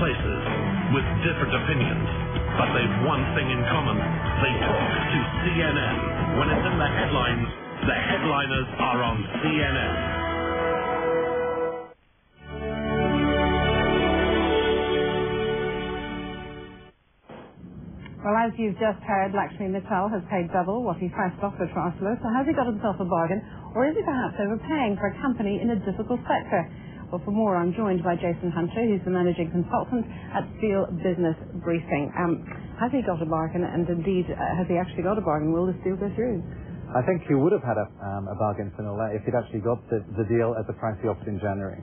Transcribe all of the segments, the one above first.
places, with different opinions, but they've one thing in common. They talk to CNN. When it's in the headlines, the headliners are on CNN. Well, as you've just heard, Lakshmi Mittal has paid double what he first offered for Arcelor. So has he got himself a bargain, or is he perhaps overpaying for a company in a difficult sector? Well, for more, I'm joined by Jason Hunter, who's the managing consultant at Steel Business Briefing. Has he got a bargain, and indeed, has he actually got a bargain? Will this deal go through? I think he would have had a bargain, Finola, if he'd actually got the deal at the price he offered in January.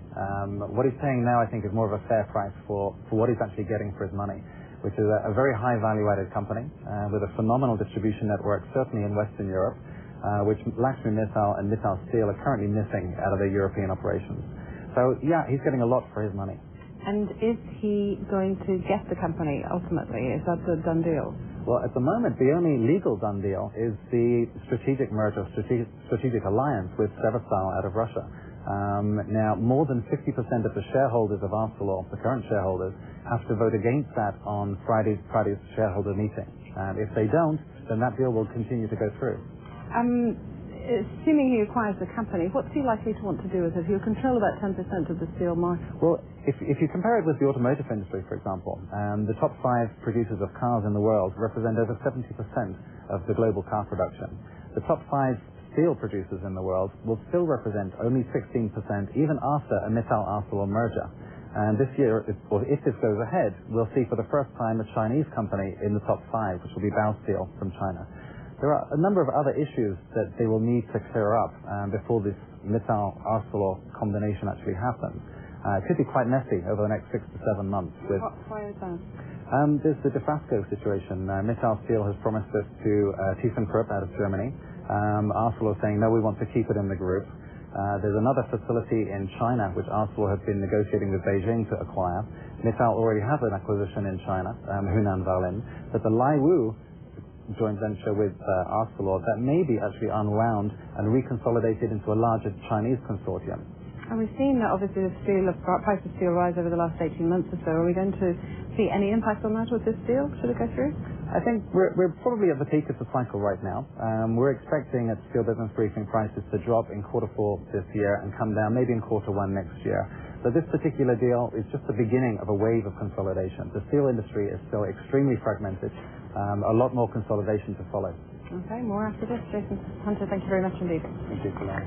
What he's paying now, I think, is more of a fair price for what he's actually getting for his money, which is a very high value-added company with a phenomenal distribution network, certainly in Western Europe, which Lakshmi Mittal and Mittal Steel are currently missing out of their European operations. So, yeah, he's getting a lot for his money. And is he going to get the company ultimately? Is that the done deal? Well, at the moment, the only legal done deal is the strategic merger, strategic alliance with Severstal out of Russia. Now, more than 50% of the shareholders of Arcelor, the current shareholders, have to vote against that on Friday's shareholder meeting. If they don't, then that deal will continue to go through. Assuming he acquires the company, what's he likely to want to do with it? He'll control about 10% of the steel market. Well, if you compare it with the automotive industry, for example, the top 5 producers of cars in the world represent over 70% of the global car production. The top 5 steel producers in the world will still represent only 16%, even after a Mittal-Arcelor merger. And this year, if this goes ahead, we'll see for the first time a Chinese company in the top 5, which will be Baosteel from China. There are a number of other issues that they will need to clear up before this Mittal-Arcelor combination actually happens. It could be quite messy over the next 6 to 7 months. Why is that? There's the de facto situation. Mittal Steel has promised this to ThyssenKrupp out of Germany. Arcelor saying, no, we want to keep it in the group. There's another facility in China which Arcelor has been negotiating with Beijing to acquire. Mittal already has an acquisition in China, Hunan Valin, but the Laiwu joint venture with Arcelor that may be actually unwound and reconsolidated into a larger Chinese consortium. And we've seen that obviously the price of steel rise over the last 18 months or so. Are we going to see any impact on that with this deal? Should it go through? I think we're probably at the peak of the cycle right now. We're expecting at Steel Business Briefing prices to drop in Q4 this year and come down maybe in Q1 next year. So this particular deal is just the beginning of a wave of consolidation. The steel industry is still extremely fragmented. A lot more consolidation to follow. Okay, more after this. Jason Hunter, thank you very much indeed. Thank you, Colin.